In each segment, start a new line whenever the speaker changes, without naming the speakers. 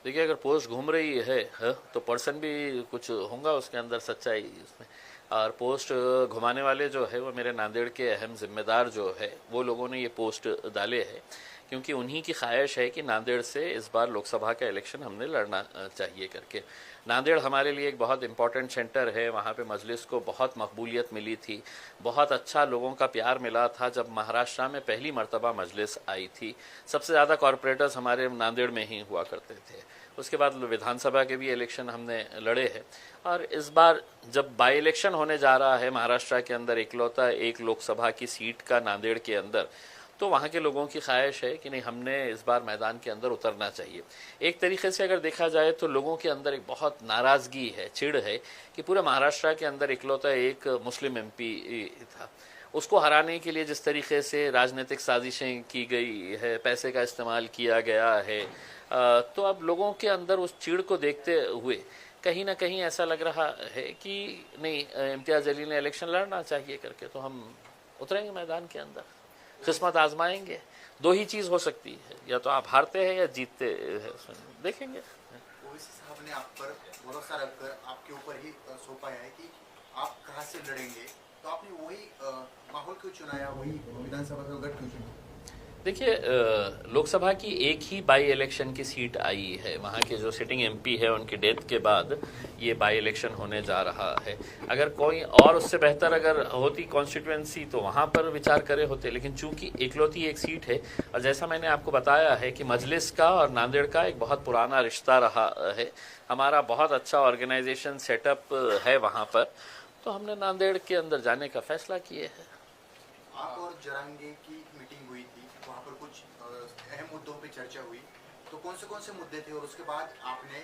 देखिए, अगर पोस्ट घूम रही है तो पर्सन भी कुछ होगा उसके अंदर सच्चाई उसमें। और पोस्ट घुमाने वाले जो है वो मेरे नांदेड़ के अहम जिम्मेदार जो है वो लोगों ने ये पोस्ट डाले हैं, क्योंकि उन्हीं की ख्वाहिश है कि नांदेड़ से इस बार लोकसभा का इलेक्शन हमने लड़ना चाहिए करके। नांदेड़ हमारे लिए एक बहुत इंपॉर्टेंट सेंटर है, वहाँ पे मजलिस को बहुत मकबूलियत मिली थी, बहुत अच्छा लोगों का प्यार मिला था जब महाराष्ट्र में पहली मर्तबा मजलिस आई थी। सबसे ज़्यादा कॉरपोरेटर्स हमारे नांदेड़ में ही हुआ करते थे। उसके बाद विधानसभा के भी इलेक्शन हमने लड़े हैं, और इस बार जब बाई इलेक्शन होने जा रहा है महाराष्ट्र के अंदर इकलौता एक लोकसभा की सीट का नांदेड़ के अंदर, तो वहाँ के लोगों की ख्वाहिश है कि नहीं, हमने इस बार मैदान के अंदर उतरना चाहिए। एक तरीके से अगर देखा जाए तो लोगों के अंदर एक बहुत नाराज़गी है, चिढ़ है कि पूरे महाराष्ट्र के अंदर इकलौता एक मुस्लिम एमपी था, उसको हराने के लिए जिस तरीके से राजनीतिक साजिशें की गई है, पैसे का इस्तेमाल किया गया है, तो अब लोगों के अंदर उस चिढ़ को देखते हुए कहीं ना कहीं ऐसा लग रहा है कि नहीं, इम्तियाज़ अली ने इलेक्शन लड़ना चाहिए करके, तो हम उतरेंगे मैदान के अंदर, किस्मत आजमाएंगे। दो ही चीज़ हो सकती है, या तो आप हारते हैं या जीतते हैं, देखेंगे।
ओवैसी साहब ने आप पर भरोसा रखकर आपके ऊपर ही सौंपा है कि आप कहाँ से लड़ेंगे, तो आपने वही माहौल क्यों चुनाया, वही विधानसभा का गढ़ क्यों चुना?
देखिए, लोकसभा की एक ही बाई इलेक्शन की सीट आई है, वहाँ के जो सिटिंग एमपी है उनकी डेथ के बाद ये बाई इलेक्शन होने जा रहा है। अगर कोई और उससे बेहतर अगर होती कॉन्स्टिट्यूएंसी तो वहाँ पर विचार करे होते, लेकिन चूंकि इकलौती एक सीट है, और जैसा मैंने आपको बताया है कि मजलिस का और नांदेड़ का एक बहुत पुराना रिश्ता रहा है, हमारा बहुत अच्छा ऑर्गेनाइजेशन सेटअप है वहाँ पर, तो हमने नांदेड़ के अंदर जाने का फैसला किए है।
आप और जरांगे की मीटिंग हुई थी, वहाँ पर कुछ अहम मुद्दों पे चर्चा हुई, तो कौन से मुद्दे थे और उसके बाद आपने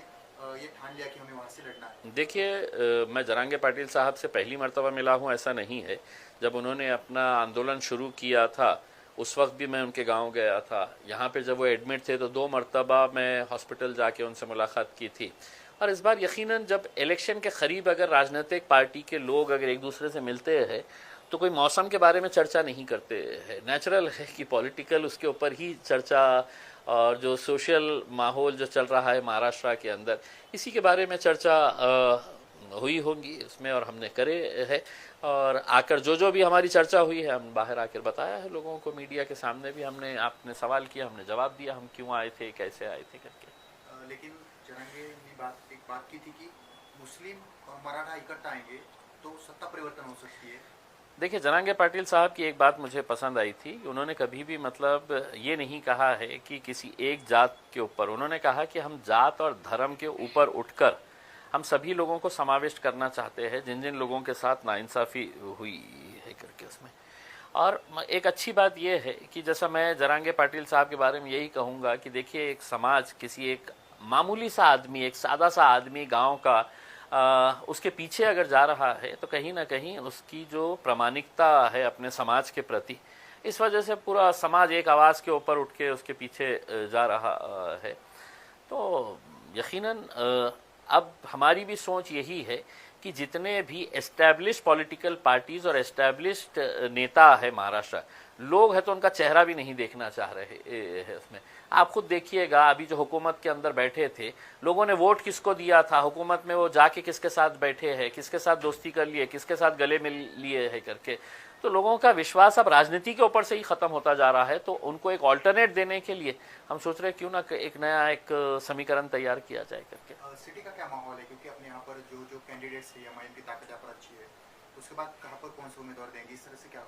ये ठान लिया कि हमें वहाँ से लड़ना है?
देखिए, मैं जरांगे पाटिल साहब से पहली मर्तबा मिला हूँ ऐसा नहीं है। जब उन्होंने अपना आंदोलन शुरू किया था उस वक्त भी मैं उनके गांव गया था। यहाँ पे जब वो एडमिट थे तो 2 मर्तबा मैं हॉस्पिटल जाके उनसे मुलाकात की थी। और इस बार यकीनन जब इलेक्शन के करीब अगर राजनीतिक पार्टी के लोग अगर एक दूसरे से मिलते हैं तो कोई मौसम के बारे में चर्चा नहीं करते हैं। नेचुरल है कि पॉलिटिकल उसके ऊपर ही चर्चा, और जो सोशल माहौल जो चल रहा है महाराष्ट्र के अंदर, इसी के बारे में चर्चा हुई होंगी उसमें, और हमने करे है। और आकर जो भी हमारी चर्चा हुई है हम बाहर आकर बताया है लोगों को, मीडिया के सामने भी हमने, आपने सवाल किया हमने जवाब दिया, हम क्यों आए थे, कैसे आए थे करके।
लेकिन जरांगे ने एक बात की थी कि मुस्लिम और मराठा इकट्ठा आएंगे तो सत्ता परिवर्तन हो सकती है।
देखिए, जरांगे पाटिल साहब की एक बात मुझे पसंद आई थी, उन्होंने कभी भी मतलब ये नहीं कहा है कि किसी एक जात के ऊपर, उन्होंने कहा कि हम जात और धर्म के ऊपर उठकर हम सभी लोगों को समाविष्ट करना चाहते हैं जिन जिन लोगों के साथ नाइंसाफ़ी हुई है करके उसमें। और एक अच्छी बात यह है कि जैसा मैं जरांगे पाटिल साहब के बारे में यही कहूँगा कि देखिए, एक समाज, किसी एक मामूली सा आदमी, एक सादा सा आदमी गांव का उसके पीछे अगर जा रहा है तो कहीं ना कहीं उसकी जो प्रामाणिकता है अपने समाज के प्रति, इस वजह से पूरा समाज एक आवाज़ के ऊपर उठ के उसके पीछे जा रहा है। तो यकीनन अब हमारी भी सोच यही है कि जितने भी एस्टैब्लिश पॉलिटिकल पार्टीज़ और एस्टैब्लिश्ड नेता है महाराष्ट्र, लोग हैं तो उनका चेहरा भी नहीं देखना चाह रहे हैं उसमें। आप खुद देखिएगा, अभी जो हुकूमत के अंदर बैठे थे, लोगों ने वोट किसको दिया था, हुकूमत में वो जाके किसके साथ बैठे हैं, किसके साथ दोस्ती कर लिए, किसके साथ गले मिल लिए है करके, तो लोगों का विश्वास अब राजनीति के ऊपर से ही ख़त्म होता जा रहा है। तो उनको एक ऑल्टरनेट देने के लिए हम सोच रहे हैं क्यों ना एक नया एक समीकरण तैयार किया जाए करके।
सिटी का क्या माहौल है, क्योंकि अपने यहाँ पर जो कैंडिडेट्स है एमआईएम की ताकत यहाँ पर अच्छी है, उसके बाद कहाँ पर कौन से उम्मीदवार देंगे, इस तरह से क्या?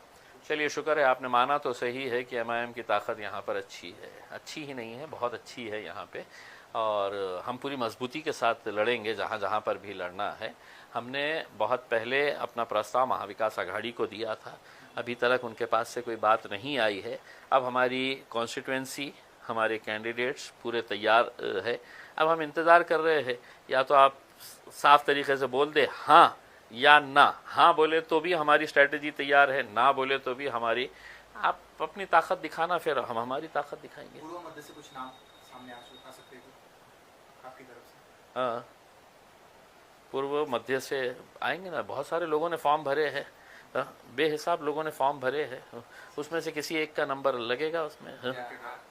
चलिए, शुक्र है आपने माना तो सही है कि एमआईएम की ताकत यहाँ पर अच्छी है, अच्छी ही नहीं है बहुत अच्छी है यहाँ पे, और हम पूरी मजबूती के साथ लड़ेंगे जहाँ जहाँ पर भी लड़ना है। हमने बहुत पहले अपना प्रस्ताव महाविकास आघाड़ी को दिया था, अभी तक उनके पास से कोई बात नहीं आई है। अब हमारी कॉन्स्टिट्यूएंसी, हमारे कैंडिडेट्स पूरे तैयार है। अब हम इंतज़ार कर रहे हैं, या तो आप साफ तरीके से बोल दे हाँ या ना। हाँ बोले तो भी हमारी स्ट्रेटजी तैयार है, ना बोले तो भी हमारी, आप अपनी ताकत दिखाना, फिर हम हमारी ताकत दिखाएंगे।
पूर्व मध्य से कुछ नाम सामने आ सकते हैं आपकी तरफ से?
हाँ, पूर्व मध्य से आएंगे ना, बहुत सारे लोगों ने फॉर्म भरे हैं, बेहिसाब लोगों ने फॉर्म भरे हैं, उसमें से किसी एक का नंबर लगेगा उसमें।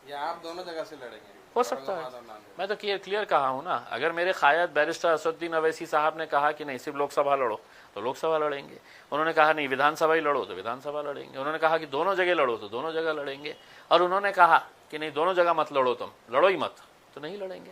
या आप दोनों जगह से लड़ेंगे?
हो सकता है। मैं तो क्लियर कहा हूँ ना, अगर मेरे कायद बैरिस्टर असदुद्दीन अवैसी साहब ने कहा कि नहीं सिर्फ लोकसभा लड़ो तो लोकसभा लड़ेंगे, उन्होंने कहा नहीं विधानसभा ही लड़ो तो विधानसभा लड़ेंगे, उन्होंने कहा कि दोनों जगह लड़ो तो दोनों जगह लड़ेंगे, और उन्होंने कहा कि नहीं दोनों जगह मत लड़ो, तुम लड़ो ही मत, तो नहीं लड़ेंगे।